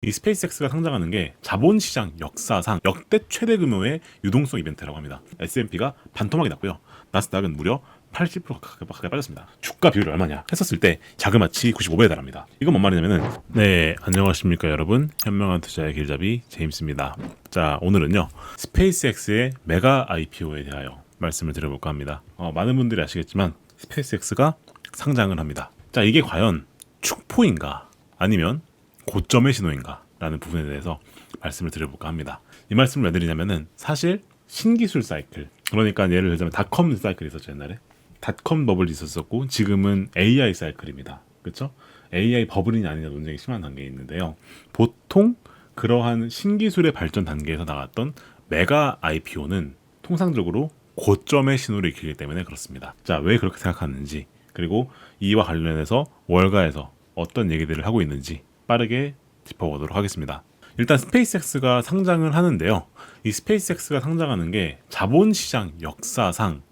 이 스페이스X가 상장하는 게 자본시장 역사상 역대 최대 규모의 유동성 이벤트라고 합니다. S&P가 반토막이 났고요. 나스닥은 무려 80% 가까이 빠졌습니다. 주가 비율이 얼마냐 했었을 때 자그마치 95배에 달합니다. 이건 뭔 말이냐면은 네, 안녕하십니까 여러분. 현명한 투자의 길잡이 제임스입니다. 자, 오늘은요 스페이스X의 메가 IPO에 대하여 말씀을 드려볼까 합니다. 많은 분들이 아시겠지만 스페이스X가 상장을 합니다. 자, 이게 과연 축포인가 아니면 고점의 신호인가 라는 부분에 대해서 말씀을 드려볼까 합니다. 이 말씀을 왜 드리냐면은 사실 신기술 사이클, 그러니까 예를 들자면 닷컴 사이클이 있었죠. 옛날에 닷컴 버블이 있었었고 지금은 AI 사이클입니다. 그렇죠? AI 버블이냐 아니냐 논쟁이 심한 단계에 있는데요. 보통 그러한 신기술의 발전 단계에서 나갔던 메가 IPO는 통상적으로 고점의 신호를 익히기 때문에 그렇습니다. 자, 왜 그렇게 생각하는지, 그리고 이와 관련해서 월가에서 어떤 얘기들을 하고 있는지 빠르게 짚어보도록 하겠습니다. 일단 스페이스X가 상장을 하는데요. 이 스페이스X가 상장하는 게 자본시장 역사상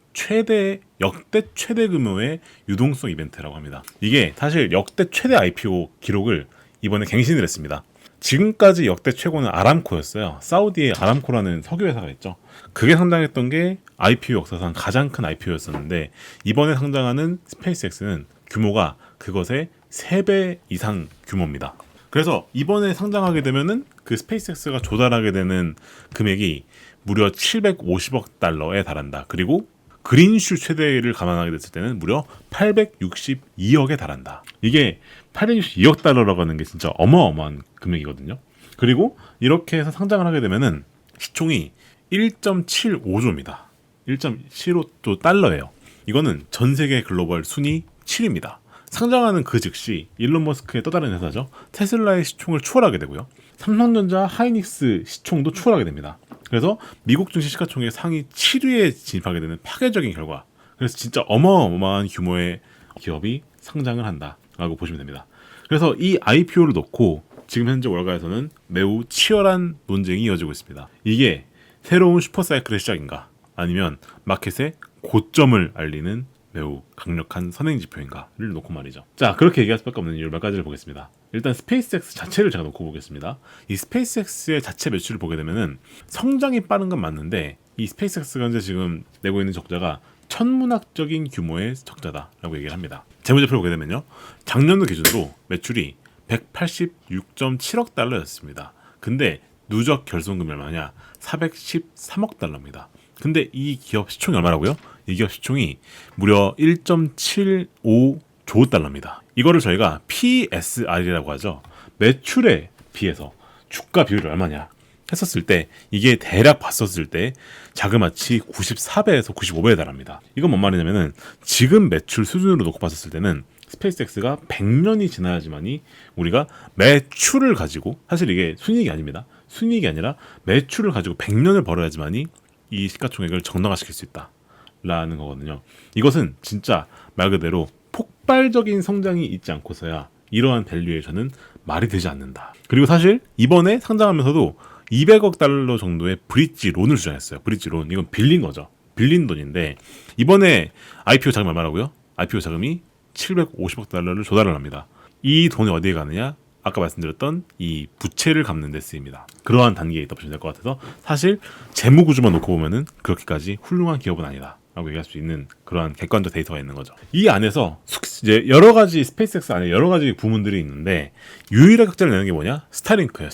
역대 최대 규모의 유동성 이벤트라고 합니다. 이게 사실 역대 최대 IPO 기록을 이번에 갱신을 했습니다. 지금까지 역대 최고는 아람코였어요. 사우디의 아람코라는 석유 회사가 있죠. 그게 상장했던 게 IPO 역사상 가장 큰 IPO였었는데 이번에 상장하는 스페이스X는 규모가 그것의 3배 이상 규모입니다. 그래서 이번에 상장하게 되면은 그 스페이스X가 조달하게 되는 금액이 무려 750억 달러에 달한다. 그리고 그린슛 최대를 감안하게 됐을 때는 무려 862억에 달한다. 이게 862억 달러라고 하는 게 진짜 어마어마한 금액이거든요. 그리고 이렇게 해서 상장을 하게 되면은 시총이 1.75조입니다. 1.75조 달러예요. 이거는 전 세계 글로벌 순위 7위입니다. 상장하는 그 즉시 일론 머스크의 또 다른 회사죠. 테슬라의 시총을 추월하게 되고요. 삼성전자, 하이닉스 시총도 추월하게 됩니다. 그래서 미국 증시 시가총액 상위 7위에 진입하게 되는 파괴적인 결과. 그래서 진짜 어마어마한 규모의 기업이 상장을 한다라고 보시면 됩니다. 그래서 이 IPO를 놓고 지금 현재 월가에서는 매우 치열한 논쟁이 이어지고 있습니다. 이게 새로운 슈퍼사이클의 시작인가, 아니면 마켓의 고점을 알리는 매우 강력한 선행지표인가를 놓고 말이죠. 자, 그렇게 얘기할 수밖에 없는 이유 몇 가지를 보겠습니다. 일단 스페이스X 자체를 제가 놓고 보겠습니다. 이 스페이스X의 자체 매출을 보게 되면은 성장이 빠른 건 맞는데 이 스페이스X가 현재 지금 내고 있는 적자가 천문학적인 규모의 적자다라고 얘기를 합니다. 재무제표를 보게 되면요, 작년도 기준으로 매출이 186.7억 달러였습니다. 근데 누적 결손금이 얼마냐? 413억 달러입니다. 근데 이 기업 시총이 얼마라고요? 이 기업 시총이 무려 1.75조 달러입니다. 이거를 저희가 PSR이라고 하죠. 매출에 비해서 주가 비율이 얼마냐 했었을 때 이게 대략 봤었을 때 자그마치 94배에서 95배에 달합니다. 이건 뭔 말이냐면은 지금 매출 수준으로 놓고 봤었을 때는 스페이스X가 100년이 지나야지만이 우리가 매출을 가지고, 사실 이게 순이익이 아닙니다. 순이익이 아니라 매출을 가지고 100년을 벌어야지만이 이 시가총액을 정당화시킬 수 있다 라는 거거든요. 이것은 진짜 말 그대로 폭발적인 성장이 있지 않고서야 이러한 밸류에이션은 말이 되지 않는다. 그리고 사실 이번에 상장하면서도 200억 달러 정도의 브릿지 론을 주장했어요. 브릿지 론, 이건 빌린 거죠. 빌린 돈인데 이번에 IPO 자금 얼마라고요? IPO 자금이 750억 달러를 조달을 합니다. 이 돈이 어디에 가느냐? 아까 말씀드렸던 이 부채를 갚는 데 쓰입니다. 그러한 단계에 있다 보시면 될 것 같아서 사실 재무 구조만 놓고 보면은 그렇게까지 훌륭한 기업은 아니다 라고 얘기할 수 있는 그러한 객관적 데이터가 있는 거죠. 이 안에서 이제 여러 가지 스페이스X 안에 여러 가지 부문들이 있는데 유일하게 흑자를 내는 게 뭐냐? 스타링크예요.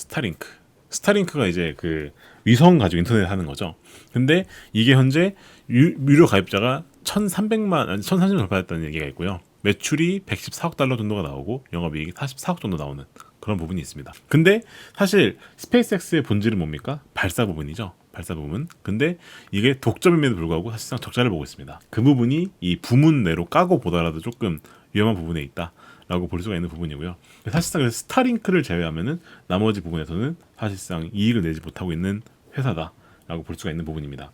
스타링크가 이제 그 위성 가지고 인터넷 하는 거죠. 근데 이게 현재 유료 가입자가 1,300만 돌파했다는 얘기가 있고요. 매출이 114억 달러 정도가 나오고 영업이익이 44억 정도 나오는 그런 부분이 있습니다. 근데 사실 스페이스X의 본질은 뭡니까? 발사 부분이죠. 발사 부분. 근데 이게 독점임에도 불구하고 사실상 적자를 보고 있습니다. 그 부분이 이 부문 내로 까고 보더라도 조금 위험한 부분에 있다라고 볼 수가 있는 부분이고요. 사실상 스타링크를 제외하면은 나머지 부분에서는 사실상 이익을 내지 못하고 있는 회사다라고 볼 수가 있는 부분입니다.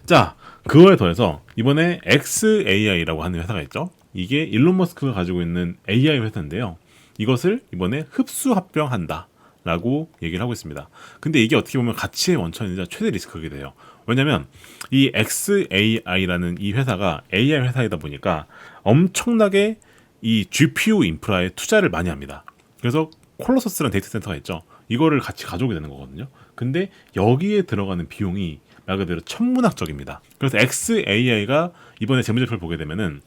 자, 그거에 더해서 이번에 xAI라고 하는 회사가 있죠. 이게 일론 머스크가 가지고 있는 AI 회사인데요. 이것을 이번에 흡수 합병한다 라고 얘기를 하고 있습니다. 근데 이게 어떻게 보면 가치의 원천이자 최대 리스크가 돼요. 왜냐면 이 xAI라는 이 회사가 AI 회사이다 보니까 엄청나게 이 GPU 인프라에 투자를 많이 합니다. 그래서 콜로서스라는 데이터 센터가 있죠. 이거를 같이 가져오게 되는 거거든요. 근데 여기에 들어가는 비용이 말 그대로 천문학적입니다. 그래서 XAI가 이번에 재무제표를 보게 되면은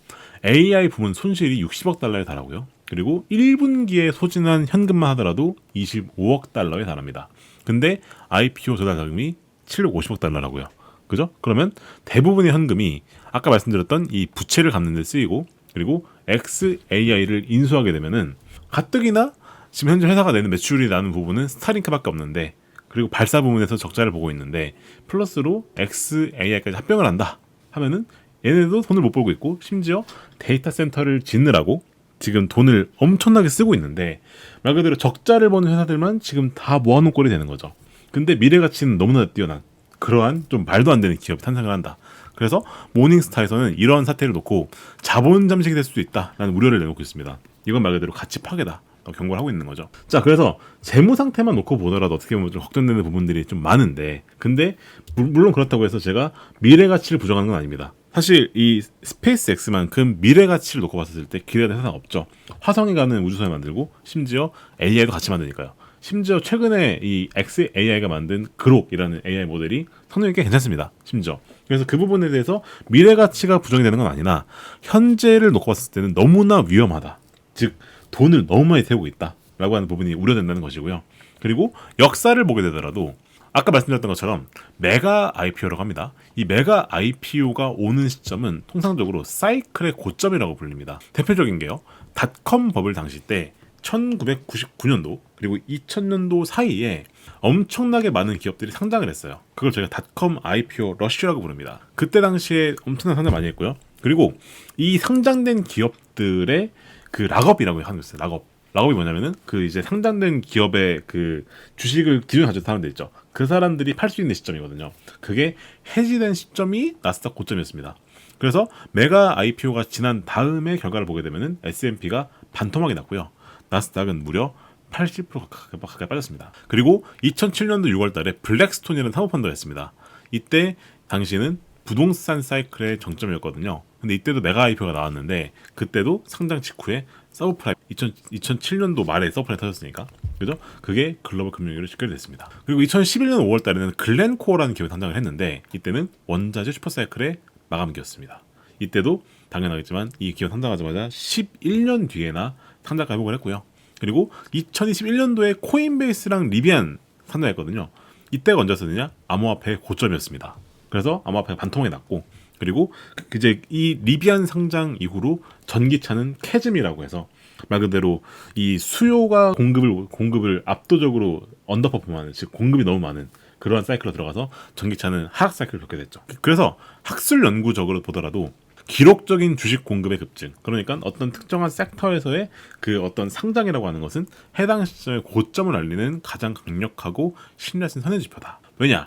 AI 부문 손실이 60억 달러에 달하고요. 그리고 1분기에 소진한 현금만 하더라도 25억 달러에 달합니다. 근데 IPO 조달 자금이 750억 달러라고요. 그죠? 그러면 대부분의 현금이 아까 말씀드렸던 이 부채를 갚는 데 쓰이고, 그리고 XAI를 인수하게 되면은 가뜩이나 지금 현재 회사가 내는 매출이 나는 부분은 스타링크밖에 없는데, 그리고 발사 부문에서 적자를 보고 있는데 플러스로 XAI까지 합병을 한다 하면은 얘네도 돈을 못 벌고 있고, 심지어 데이터 센터를 짓느라고 지금 돈을 엄청나게 쓰고 있는데 말 그대로 적자를 버는 회사들만 지금 다 모아놓은 꼴이 되는 거죠. 근데 미래 가치는 너무나 뛰어난 그러한 좀 말도 안 되는 기업이 탄생을 한다. 그래서 모닝스타에서는 이러한 사태를 놓고 자본 잠식이 될 수도 있다라는 우려를 내놓고 있습니다. 이건 말 그대로 가치 파괴다 경고를 하고 있는 거죠. 자, 그래서 재무 상태만 놓고 보더라도 어떻게 보면 좀 걱정되는 부분들이 좀 많은데, 근데 물론 그렇다고 해서 제가 미래 가치를 부정하는 건 아닙니다. 사실 이 스페이스X만큼 미래 가치를 놓고 봤을 때 기대되는 회사가 없죠. 화성에 가는 우주선을 만들고 심지어 AI도 같이 만드니까요. 심지어 최근에 이 XAI가 만든 그록이라는 AI 모델이 성능이 꽤 괜찮습니다. 심지어. 그래서 그 부분에 대해서 미래 가치가 부정이 되는 건 아니나 현재를 놓고 봤을 때는 너무나 위험하다. 즉 돈을 너무 많이 태우고 있다라고 하는 부분이 우려된다는 것이고요. 그리고 역사를 보게 되더라도 아까 말씀드렸던 것처럼 메가 IPO라고 합니다. 이 메가 IPO가 오는 시점은 통상적으로 사이클의 고점이라고 불립니다. 대표적인 게요. 닷컴 버블 당시 때 1999년도 그리고 2000년도 사이에 엄청나게 많은 기업들이 상장을 했어요. 그걸 저희가 닷컴 IPO 러쉬라고 부릅니다. 그때 당시에 엄청난 상장 많이 했고요. 그리고 이 상장된 기업들의 그 락업이라고 하는 게 있어요. 락업이 뭐냐면은 그 이제 상장된 기업의 그 주식을 기존에 가졌던 사람들 있죠. 그 사람들이 팔 수 있는 시점이거든요. 그게 해지된 시점이 나스닥 고점이었습니다. 그래서 메가 IPO가 지난 다음에 결과를 보게 되면은 S&P가 반토막이 났고요. 나스닥은 무려 80% 가까이 빠졌습니다. 그리고 2007년도 6월 달에 블랙스톤이라는 사모펀드가 했습니다. 이때 당시는 부동산 사이클의 정점이었거든요. 근데 이때도 메가 IPO가 나왔는데 그때도 상장 직후에 서브프라임 2007년도 말에 서브프라임 터졌으니까 그죠? 그게 글로벌 금융위기로 직결됐습니다. 그리고 2011년 5월 달에는 글렌코어라는 기업이 상장을 했는데 이때는 원자재 슈퍼사이클의 마감기였습니다. 이때도 당연하겠지만 이 기업 상장하자마자 11년 뒤에나 상장가 회복을 했고요. 그리고 2021년도에 코인베이스랑 리비안 상장했거든요. 이때가 언제였느냐? 암호화폐 고점이었습니다. 그래서 암호화폐가 반토막이 났고, 그리고 이제 이 리비안 상장 이후로 전기차는 캐즘이라고 해서 말 그대로 이 수요가 공급을 압도적으로 언더퍼폼하는, 즉 공급이 너무 많은 그러한 사이클로 들어가서 전기차는 하락 사이클을 겪게 됐죠. 그래서 학술 연구적으로 보더라도 기록적인 주식 공급의 급증, 그러니까 어떤 특정한 섹터에서의 그 어떤 상장이라고 하는 것은 해당 시점의 고점을 알리는 가장 강력하고 신뢰할 수 있는 선행지표다. 왜냐?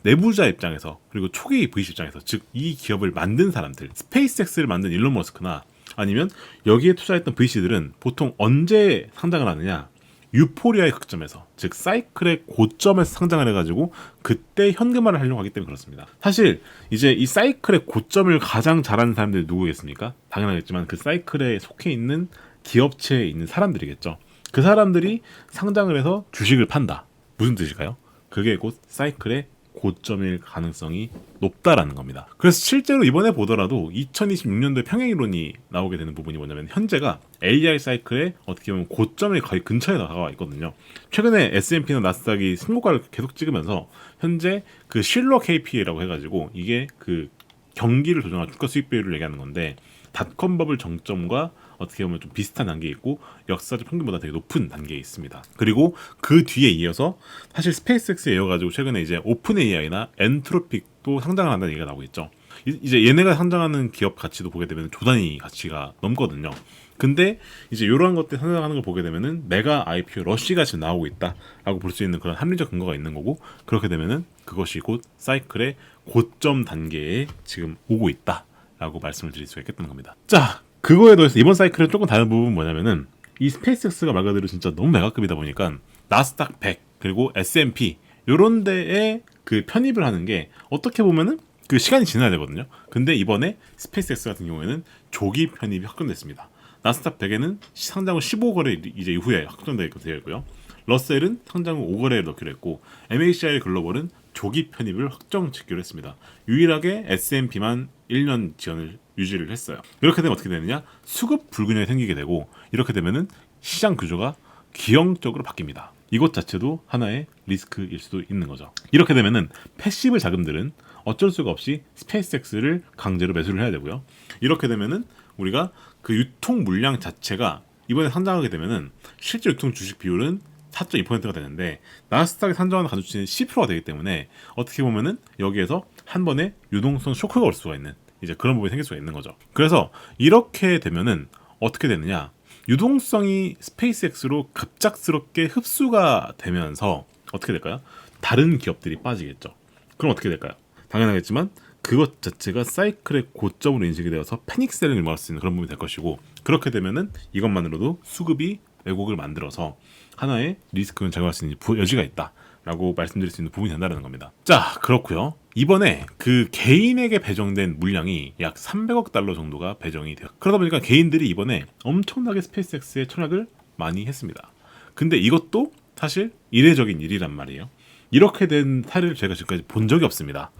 내부자 입장에서, 그리고 초기 VC 입장에서, 즉 이 기업을 만든 사람들, 스페이스X를 만든 일론 머스크나 아니면 여기에 투자했던 VC들은 보통 언제 상장을 하느냐? 유포리아의 극점에서, 즉 사이클의 고점에서 상장을 해가지고 그때 현금화를 하려고 하기 때문에 그렇습니다. 사실 이제 이 사이클의 고점을 가장 잘하는 사람들이 누구겠습니까? 당연하겠지만 그 사이클에 속해 있는 기업체에 있는 사람들이겠죠. 그 사람들이 상장을 해서 주식을 판다. 무슨 뜻일까요? 그게 곧 사이클의 고점일 가능성이 높다라는 겁니다. 그래서 실제로 이번에 보더라도 2026년도에 평행이론이 나오게 되는 부분이 뭐냐면 현재가 AI 사이클의 어떻게 보면 고점이 거의 근처에 다가와 있거든요. 최근에 S&P나 나스닥이 신고가를 계속 찍으면서 현재 그 실러 KPI라고 해가지고 이게 그 경기를 조정한 주가 수익 비율을 얘기하는 건데 닷컴 버블 정점과 어떻게 보면 좀 비슷한 단계에 있고 역사적 평균보다 되게 높은 단계에 있습니다. 그리고 그 뒤에 이어서 사실 스페이스X에 이어가지고 최근에 이제 오픈 AI나 엔트로픽도 상장을 한다는 얘기가 나오고 있죠. 이제 얘네가 상장하는 기업 가치도 보게 되면 조 단위 가치가 넘거든요. 근데 이제 이러한 것들 상장하는 걸 보게 되면은 메가 IPO 러쉬가 지금 나오고 있다라고 볼 수 있는 그런 합리적 근거가 있는 거고, 그렇게 되면은 그것이 곧 사이클의 고점 단계에 지금 오고 있다라고 말씀을 드릴 수가 있겠다는 겁니다. 자, 그거에 더해서 이번 사이클은 조금 다른 부분은 뭐냐면은 이 스페이스X가 말 그대로 진짜 너무 메가급이다 보니까 나스닥 100 그리고 S&P 요런 데에 그 편입을 하는 게 어떻게 보면은 그 시간이 지나야 되거든요. 근데 이번에 스페이스X 같은 경우에는 조기 편입이 확정됐습니다. 나스닥 100에는 상장 후 15거래 이제 이후에 확정되어 있고요. 러셀은 상장 후 5거래를 넣기로 했고 MACI 글로벌은 조기 편입을 확정 짓기로 했습니다. 유일하게 S&P만 1년 지원을 유지를 했어요. 이렇게 되면 어떻게 되느냐? 수급 불균형이 생기게 되고 이렇게 되면은 시장 구조가 기형적으로 바뀝니다. 이것 자체도 하나의 리스크일 수도 있는 거죠. 이렇게 되면은 패시브 자금들은 어쩔 수가 없이 스페이스X를 강제로 매수를 해야 되고요. 이렇게 되면은 우리가 그 유통 물량 자체가 이번에 상장하게 되면은 실제 유통 주식 비율은 4.2%가 되는데 나스닥에 산정하는 가중치는 10%가 되기 때문에 어떻게 보면은 여기에서 한 번에 유동성 쇼크가 올 수가 있는 이제 그런 부분이 생길 수가 있는 거죠. 그래서 이렇게 되면은 어떻게 되느냐? 유동성이 스페이스X로 급작스럽게 흡수가 되면서 어떻게 될까요? 다른 기업들이 빠지겠죠. 그럼 어떻게 될까요? 당연하겠지만 그것 자체가 사이클의 고점으로 인식이 되어서 패닉 셀링을 막을 수 있는 그런 부분이 될 것이고 그렇게 되면은 이것만으로도 수급이 왜곡을 만들어서 하나의 리스크는 제거할 수 있는 여지가 있다라고 말씀드릴 수 있는 부분이 된다는 겁니다. 자, 그렇고요. 이번에 그 개인에게 배정된 물량이 약 300억 달러 정도가 배정이 돼요. 그러다 보니까 개인들이 이번에 엄청나게 스페이스X에 철학을 많이 했습니다. 근데 이것도 사실 이례적인 일이란 말이에요. 이렇게 된 사례를 제가 지금까지 본 적이 없습니다.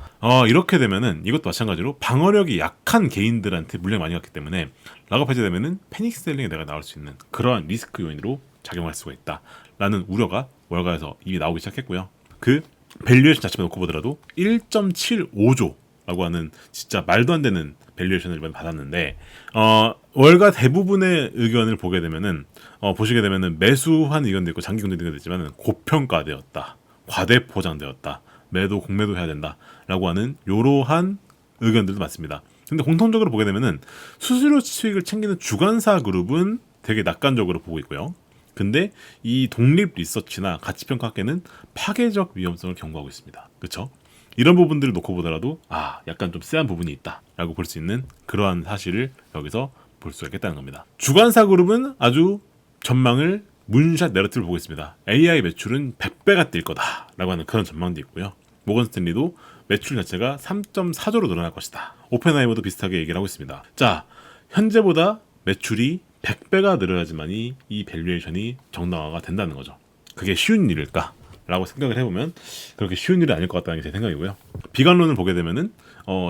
이렇게 되면은 이것도 마찬가지로 방어력이 약한 개인들한테 물량이 많이 갔기 때문에 락업 해제되면은 패닉 셀링에 내가 나올 수 있는 그러한 리스크 요인으로 작용할 수가 있다라는 우려가 월가에서 이미 나오기 시작했고요. 그 밸류에이션 자체만 놓고 보더라도 1.75조라고 하는 진짜 말도 안 되는 밸류에이션을 이번에 받았는데 월가 대부분의 의견을 보게 되면은 보시게 되면은 매수한 의견도 있고 장기 긍정도 있지만 고평가되었다. 과대 포장되었다. 매도 공매도 해야 된다라고 하는 이러한 의견들도 많습니다. 근데 공통적으로 보게 되면은 수수료 수익을 챙기는 주관사 그룹은 되게 낙관적으로 보고 있고요. 근데 이 독립 리서치나 가치평가학계는 파괴적 위험성을 경고하고 있습니다. 그렇죠? 이런 부분들을 놓고 보더라도 약간 좀 쎄한 부분이 있다라고 볼 수 있는 그러한 사실을 여기서 볼 수가 있겠다는 겁니다. 주관사 그룹은 아주 전망을 문샷 내러티브를 보고 있습니다. AI 매출은 100배가 뛸 거다라고 하는 그런 전망도 있고요. 모건 스탠리도 매출 자체가 3.4조로 늘어날 것이다. 오펜하이머도 비슷하게 얘기를 하고 있습니다. 자, 현재보다 매출이 100배가 늘어야지만이 이 밸류에이션이 정당화가 된다는 거죠. 그게 쉬운 일일까? 라고 생각을 해보면 그렇게 쉬운 일은 아닐 것 같다는 게 제 생각이고요. 비관론을 보게 되면은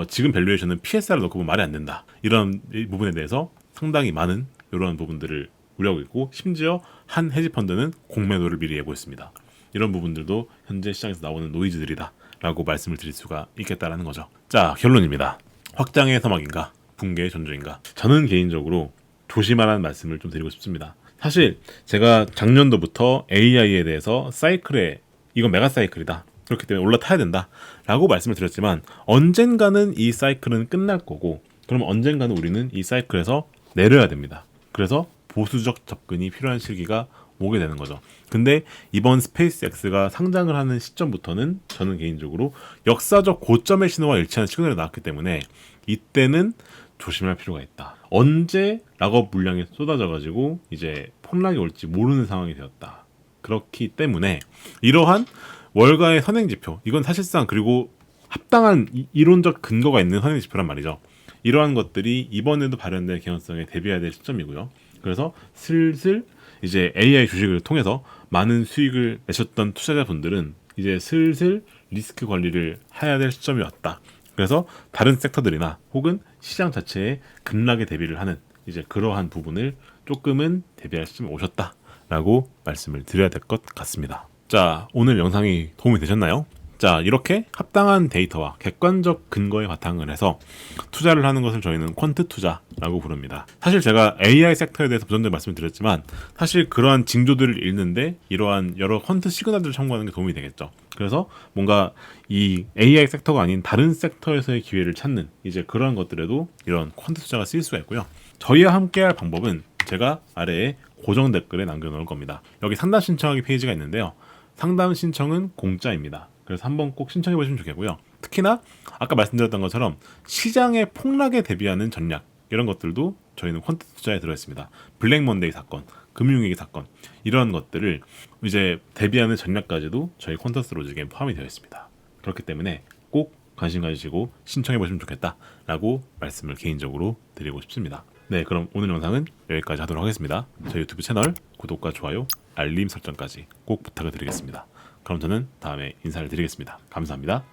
지금 밸류에이션은 PSR을 넣고 보면 말이 안 된다. 이런 부분에 대해서 상당히 많은 이런 부분들을 우려하고 있고 심지어 한 헤지펀드는 공매도를 미리 예고했습니다. 이런 부분들도 현재 시장에서 나오는 노이즈들이다 라고 말씀을 드릴 수가 있겠다라는 거죠. 자, 결론입니다. 확장의 서막인가 붕괴의 전조인가. 저는 개인적으로 조심하라는 말씀을 좀 드리고 싶습니다. 사실 제가 작년도부터 AI에 대해서 사이클에 이건 메가 사이클이다, 그렇기 때문에 올라타야 된다 라고 말씀을 드렸지만 언젠가는 이 사이클은 끝날 거고 그럼 언젠가는 우리는 이 사이클에서 내려야 됩니다. 그래서 보수적 접근이 필요한 시기가 오게 되는 거죠. 근데 이번 스페이스X가 상장을 하는 시점부터는 저는 개인적으로 역사적 고점의 신호와 일치하는 시그널이 나왔기 때문에 이때는 조심할 필요가 있다. 언제 락업 물량이 쏟아져가지고 이제 폭락이 올지 모르는 상황이 되었다. 그렇기 때문에 이러한 월가의 선행지표, 이건 사실상 그리고 합당한 이론적 근거가 있는 선행지표란 말이죠. 이러한 것들이 이번에도 발현될 개연성에 대비해야 될 시점이고요. 그래서 슬슬 이제 AI 주식을 통해서 많은 수익을 내셨던 투자자분들은 이제 슬슬 리스크 관리를 해야 될 시점이 왔다. 그래서 다른 섹터들이나 혹은 시장 자체에 급락에 대비를 하는 이제 그러한 부분을 조금은 대비할 시점이 오셨다라고 말씀을 드려야 될 것 같습니다. 자, 오늘 영상이 도움이 되셨나요? 자, 이렇게 합당한 데이터와 객관적 근거에 바탕을 해서 투자를 하는 것을 저희는 퀀트 투자라고 부릅니다. 사실 제가 AI 섹터에 대해서 부전에 말씀을 드렸지만 사실 그러한 징조들을 읽는데 이러한 여러 퀀트 시그널들을 참고하는 게 도움이 되겠죠. 그래서 뭔가 이 AI 섹터가 아닌 다른 섹터에서의 기회를 찾는 이제 그러한 것들에도 이런 퀀트 투자가 쓰일 수가 있고요. 저희와 함께할 방법은 제가 아래에 고정 댓글에 남겨놓을 겁니다. 여기 상담 신청하기 페이지가 있는데요. 상담 신청은 공짜입니다. 그래서 한번 꼭 신청해 보시면 좋겠고요. 특히나 아까 말씀드렸던 것처럼 시장의 폭락에 대비하는 전략 이런 것들도 저희는 퀀트 투자에 들어있습니다. 블랙 먼데이 사건, 금융위기 사건 이런 것들을 이제 대비하는 전략까지도 저희 퀀터스 로직에 포함이 되어 있습니다. 그렇기 때문에 꼭 관심 가지시고 신청해 보시면 좋겠다라고 말씀을 개인적으로 드리고 싶습니다. 네, 그럼 오늘 영상은 여기까지 하도록 하겠습니다. 저희 유튜브 채널 구독과 좋아요, 알림 설정까지 꼭 부탁을 드리겠습니다. 그럼 저는 다음에 인사를 드리겠습니다. 감사합니다.